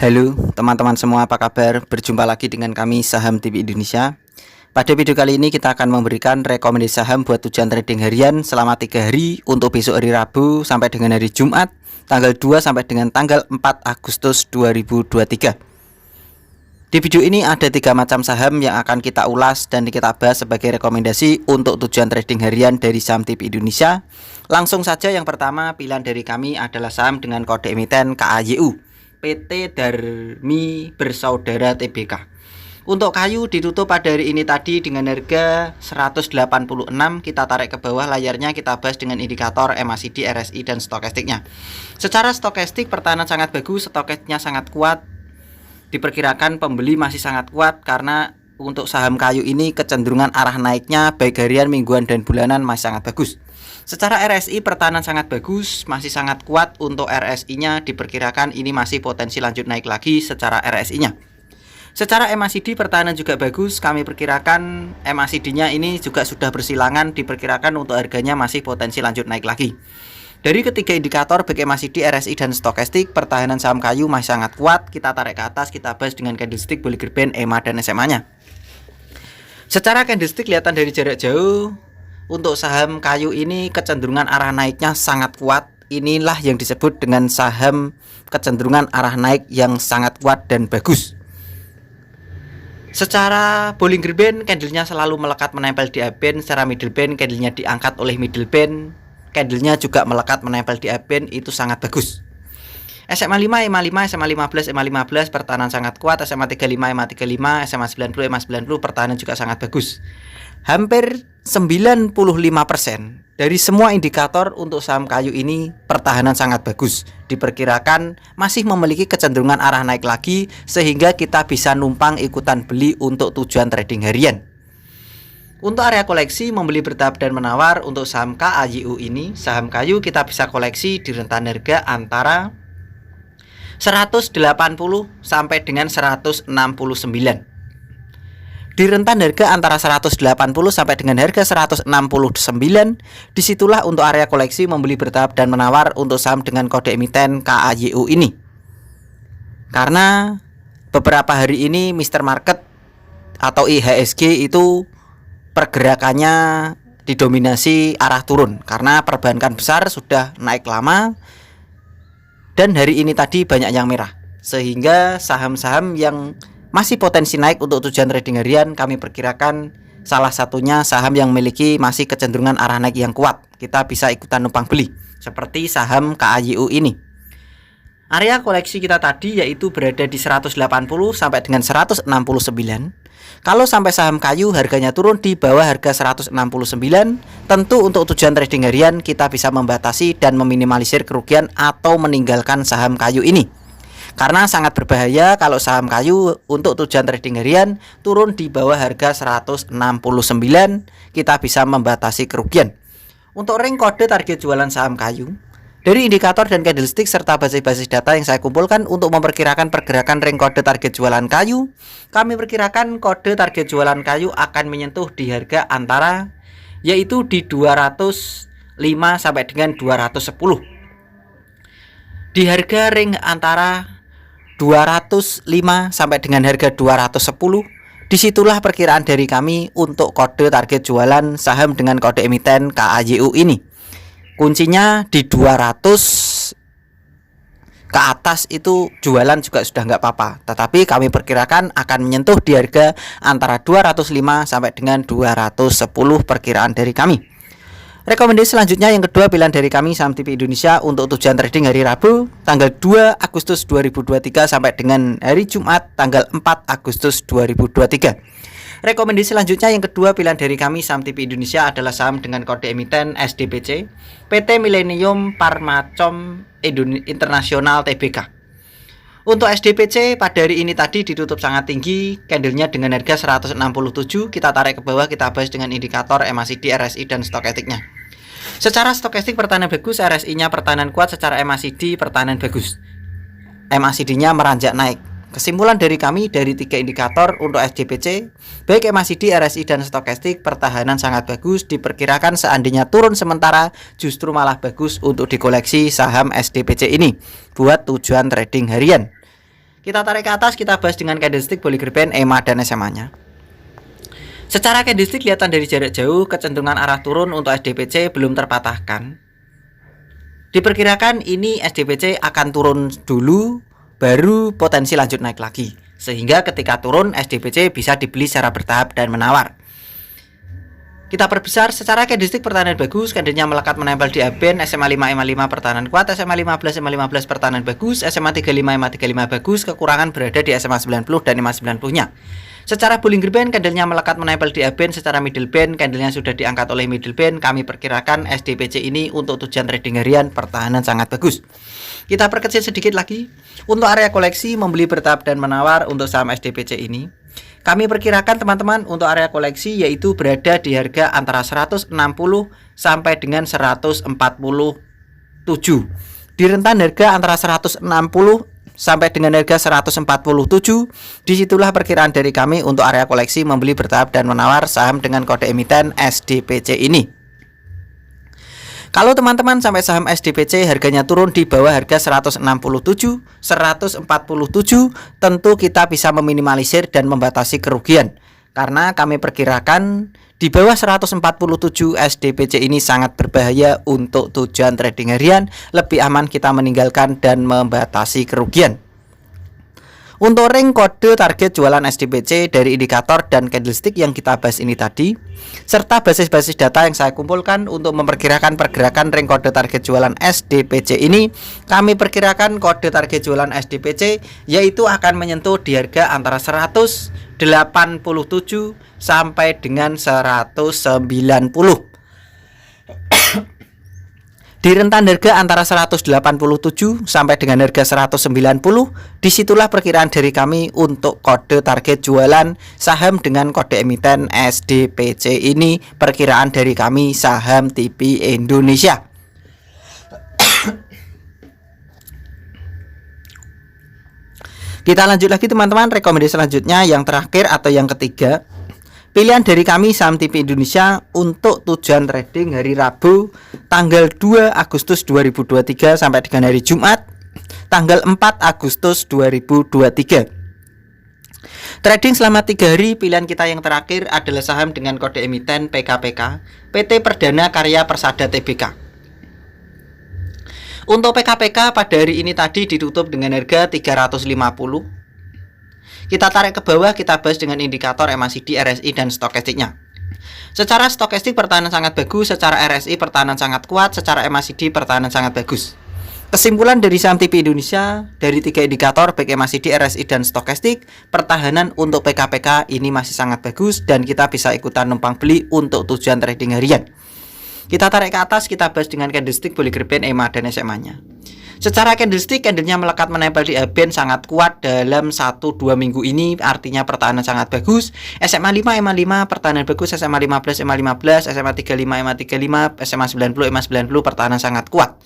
Halo teman-teman semua, apa kabar? Berjumpa lagi dengan kami Saham TV Indonesia. Pada video kali ini kita akan memberikan rekomendasi saham buat tujuan trading harian selama 3 hari untuk besok hari Rabu sampai dengan hari Jumat tanggal 2 sampai dengan tanggal 4 Agustus 2023. Di video ini ada 3 macam saham yang akan kita ulas dan kita bahas sebagai rekomendasi untuk tujuan trading harian dari Saham TV Indonesia. Langsung saja, yang pertama pilihan dari kami adalah saham dengan kode emiten KAYU, PT Darmi Bersaudara Tbk. Untuk kayu ditutup pada hari ini tadi dengan harga 186. Kita tarik ke bawah layarnya, kita bahas dengan indikator MACD, RSI dan stokastiknya. Secara stokastik pertahanan sangat bagus, stokastiknya sangat kuat. Diperkirakan pembeli masih sangat kuat karena untuk saham kayu ini kecenderungan arah naiknya baik harian, mingguan dan bulanan masih sangat bagus. Secara RSI pertahanan sangat bagus, masih sangat kuat. Untuk RSI-nya diperkirakan ini masih potensi lanjut naik lagi secara RSI-nya. Secara MACD pertahanan juga bagus, kami perkirakan MACD-nya ini juga sudah bersilangan, diperkirakan untuk harganya masih potensi lanjut naik lagi. Dari ketiga indikator baik MACD, RSI dan stokastik, pertahanan saham kayu masih sangat kuat. Kita tarik ke atas, kita bahas dengan candlestick, Bollinger Band, EMA dan SMA-nya. Secara candlestick kelihatan dari jarak jauh, untuk saham kayu ini kecenderungan arah naiknya sangat kuat. Inilah yang disebut dengan saham kecenderungan arah naik yang sangat kuat dan bagus. Secara Bollinger Band, candlenya selalu melekat menempel di upband. Secara middle band, candlenya diangkat oleh middle band. Candlenya juga melekat menempel di upband, itu sangat bagus. SMA 5, EMA 5, SMA 15, EMA 15 pertahanan sangat kuat. SMA 35, EMA 35, SMA 90, EMA 90 pertahanan juga sangat bagus. Hampir 95% dari semua indikator untuk saham kayu ini pertahanan sangat bagus. Diperkirakan masih memiliki kecenderungan arah naik lagi sehingga kita bisa numpang ikutan beli untuk tujuan trading harian. Untuk area koleksi membeli bertahap dan menawar untuk saham KAYU ini, saham kayu kita bisa koleksi di rentan harga antara 180 sampai dengan 169. Di rentan harga antara 180 sampai dengan harga 169, disitulah untuk area koleksi membeli bertahap dan menawar untuk saham dengan kode emiten KAYU ini. Karena beberapa hari ini Mr. Market atau IHSG itu pergerakannya didominasi arah turun karena perbankan besar sudah naik lama dan hari ini tadi banyak yang merah, sehingga saham-saham yang masih potensi naik untuk tujuan trading harian kami perkirakan salah satunya saham yang memiliki masih kecenderungan arah naik yang kuat. Kita bisa ikutan numpang beli seperti saham KAYU ini. Area koleksi kita tadi yaitu berada di 180 sampai dengan 169. Kalau sampai saham kayu harganya turun di bawah harga 169, tentu untuk tujuan trading harian kita bisa membatasi dan meminimalisir kerugian atau meninggalkan saham kayu ini. Karena sangat berbahaya kalau saham kayu untuk tujuan trading harian turun di bawah harga 169, kita bisa membatasi kerugian. Untuk rank kode target jualan saham kayu, dari indikator dan candlestick serta basis-basis data yang saya kumpulkan untuk memperkirakan pergerakan rank kode target jualan kayu, kami perkirakan kode target jualan kayu akan menyentuh di harga antara yaitu di 205 sampai dengan 210. Di harga ring antara 205 sampai dengan harga 210, disitulah perkiraan dari kami untuk kode target jualan saham dengan kode emiten KAYU ini. Kuncinya di 200 ke atas itu jualan juga sudah nggak apa-apa, tetapi kami perkirakan akan menyentuh di harga antara 205 sampai dengan 210 perkiraan dari kami. Rekomendasi selanjutnya yang kedua pilihan dari kami Saham TV Indonesia untuk tujuan trading hari Rabu tanggal 2 Agustus 2023 sampai dengan hari Jumat tanggal 4 Agustus 2023. Rekomendasi selanjutnya yang kedua pilihan dari kami Saham TV Indonesia adalah saham dengan kode emiten SDPC PT Millennium Parmacom Internasional Tbk. Untuk SDPC pada hari ini tadi ditutup sangat tinggi, candlenya dengan harga 167. Kita tarik ke bawah, kita bahas dengan indikator MACD, RSI dan stokastiknya. Secara stokastik pertahanan bagus, RSI-nya pertahanan kuat, secara MACD pertahanan bagus. MACD-nya meranjak naik. Kesimpulan dari kami dari 3 indikator untuk SDPC, baik MACD, RSI dan stokastik pertahanan sangat bagus. Diperkirakan seandainya turun sementara justru malah bagus untuk dikoleksi saham SDPC ini buat tujuan trading harian. Kita tarik ke atas, kita bahas dengan candlestick Bollinger Band, EMA dan SMA-nya. Secara candlestick kelihatan dari jarak jauh kecenderungan arah turun untuk SDPC belum terpatahkan. Diperkirakan ini SDPC akan turun dulu baru potensi lanjut naik lagi. Sehingga ketika turun SDPC bisa dibeli secara bertahap dan menawar. Kita perbesar secara candlestick pertahanan bagus, candlenya melekat menempel di A-band, SMA 5 EMA 5 pertahanan kuat, SMA 15 EMA 15 pertahanan bagus, SMA 35 EMA 35 bagus, kekurangan berada di SMA 90 dan EMA 90-nya. Secara Bollinger Band, candlenya melekat menempel di A-band, secara middle band, candlenya sudah diangkat oleh middle band, kami perkirakan SDPC ini untuk tujuan trading harian pertahanan sangat bagus. Kita perkecil sedikit lagi, untuk area koleksi membeli bertahap dan menawar untuk saham SDPC ini. Kami perkirakan teman-teman untuk area koleksi yaitu berada di harga antara 160 sampai dengan 147. Di rentan harga antara 160 sampai dengan harga 147. Disitulah perkiraan dari kami untuk area koleksi membeli bertahap dan menawar saham dengan kode emiten SDPC ini. Kalau teman-teman sampai saham SDPC harganya turun di bawah harga 167, 147, tentu kita bisa meminimalisir dan membatasi kerugian. Karena kami perkirakan di bawah 147 SDPC ini sangat berbahaya untuk tujuan trading harian, lebih aman kita meninggalkan dan membatasi kerugian. Untuk ring kode target jualan SDPC dari indikator dan candlestick yang kita bahas ini tadi, serta basis-basis data yang saya kumpulkan untuk memperkirakan pergerakan ring kode target jualan SDPC ini, kami perkirakan kode target jualan SDPC yaitu akan menyentuh di harga antara 187 sampai dengan 190. Di rentan harga antara 187 sampai dengan harga 190, disitulah perkiraan dari kami untuk kode target jualan saham dengan kode emiten SDPC ini, perkiraan dari kami saham TV Indonesia. Kita lanjut lagi teman-teman, rekomendasi selanjutnya yang terakhir atau yang ketiga. Pilihan dari kami saham TV Indonesia untuk tujuan trading hari Rabu tanggal 2 Agustus 2023 sampai dengan hari Jumat tanggal 4 Agustus 2023. Trading selama 3 hari, pilihan kita yang terakhir adalah saham dengan kode emiten PKPK, PT Perdana Karya Persada Tbk. Untuk PKPK pada hari ini tadi ditutup dengan harga 350. Kita tarik ke bawah, kita bahas dengan indikator MACD, RSI, dan stokastiknya. Secara stokastik pertahanan sangat bagus, secara RSI pertahanan sangat kuat, secara MACD pertahanan sangat bagus. Kesimpulan dari saham TV Indonesia dari 3 indikator baik MACD, RSI, dan stokastik, pertahanan untuk PKPK ini masih sangat bagus dan kita bisa ikutan numpang beli untuk tujuan trading harian. Kita tarik ke atas, kita bahas dengan candlestick Bollinger Band, EMA, dan SMA-nya. Secara candlestick, candlenya melekat menempel di A-band sangat kuat dalam 1-2 minggu ini, artinya pertahanan sangat bagus. SMA 5 EMA 5 pertahanan bagus, SMA 15 EMA 15, SMA 35 EMA 35, SMA 90 EMA 90 pertahanan sangat kuat.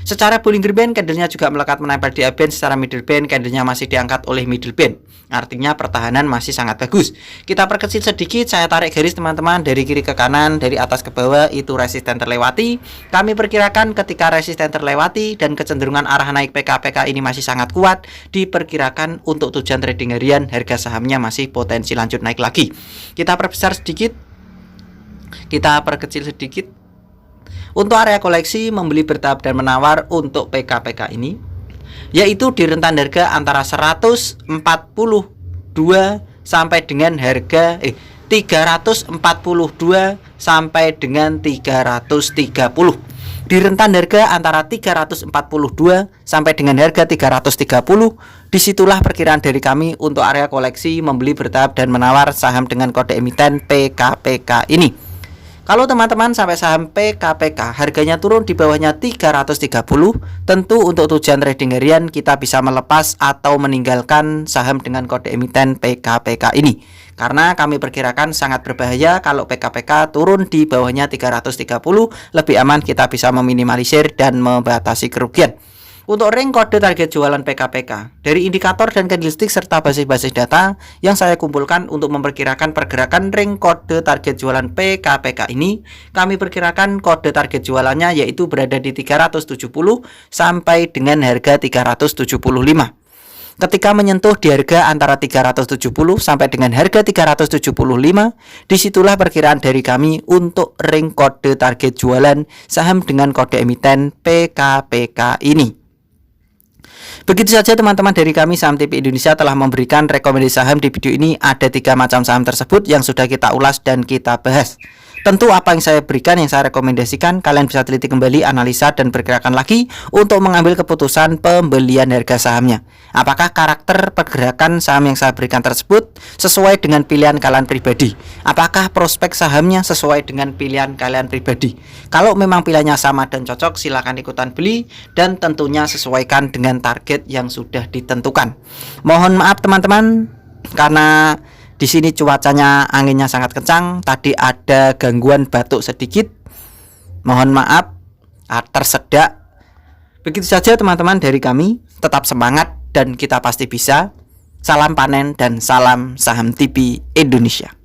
Secara Bollinger Band, candlenya juga melekat menempel di A-band. Secara middle band, candlenya masih diangkat oleh middle band, artinya pertahanan masih sangat bagus. Kita perkecil sedikit, saya tarik garis teman-teman dari kiri ke kanan, dari atas ke bawah, itu resisten terlewati. Kami perkirakan ketika resisten terlewati dan kecenderungan arah naik PKPK ini masih sangat kuat, diperkirakan untuk tujuan trading harian harga sahamnya masih potensi lanjut naik lagi. Kita perbesar sedikit, kita perkecil sedikit. Untuk area koleksi membeli bertahap dan menawar untuk PKPK ini yaitu di rentan harga antara 142 sampai dengan harga 342 sampai dengan 330. Di rentan harga antara 342 sampai dengan harga 330, disitulah perkiraan dari kami untuk area koleksi membeli bertahap dan menawar saham dengan kode emiten PKPK ini. Kalau teman-teman sampai saham PKPK harganya turun di bawahnya 330, tentu untuk tujuan trading harian kita bisa melepas atau meninggalkan saham dengan kode emiten PKPK ini. Karena kami perkirakan sangat berbahaya kalau PKPK turun di bawahnya 330, lebih aman kita bisa meminimalisir dan membatasi kerugian. Untuk ring kode target jualan PKPK dari indikator dan candlestick serta basis-basis data yang saya kumpulkan untuk memperkirakan pergerakan ring kode target jualan PKPK ini, kami perkirakan kode target jualannya yaitu berada di 370 sampai dengan harga 375. Ketika menyentuh di harga antara 370 sampai dengan harga 375, disitulah perkiraan dari kami untuk ring kode target jualan saham dengan kode emiten PKPK ini. Begitu saja teman-teman, dari kami Saham TV Indonesia telah memberikan rekomendasi saham di video ini. Ada 3 macam saham tersebut yang sudah kita ulas dan kita bahas. Tentu apa yang saya berikan, yang saya rekomendasikan, kalian bisa teliti kembali, analisa, dan perkirakan lagi untuk mengambil keputusan pembelian harga sahamnya. Apakah karakter pergerakan saham yang saya berikan tersebut sesuai dengan pilihan kalian pribadi? Apakah prospek sahamnya sesuai dengan pilihan kalian pribadi? Kalau memang pilihannya sama dan cocok, silakan ikutan beli dan tentunya sesuaikan dengan target yang sudah ditentukan. Mohon maaf teman-teman, karena di sini cuacanya anginnya sangat kencang. Tadi ada gangguan batuk sedikit. Mohon maaf, tersedak. Begitu saja teman-teman dari kami. Tetap semangat dan kita pasti bisa. Salam panen dan salam Saham TV Indonesia.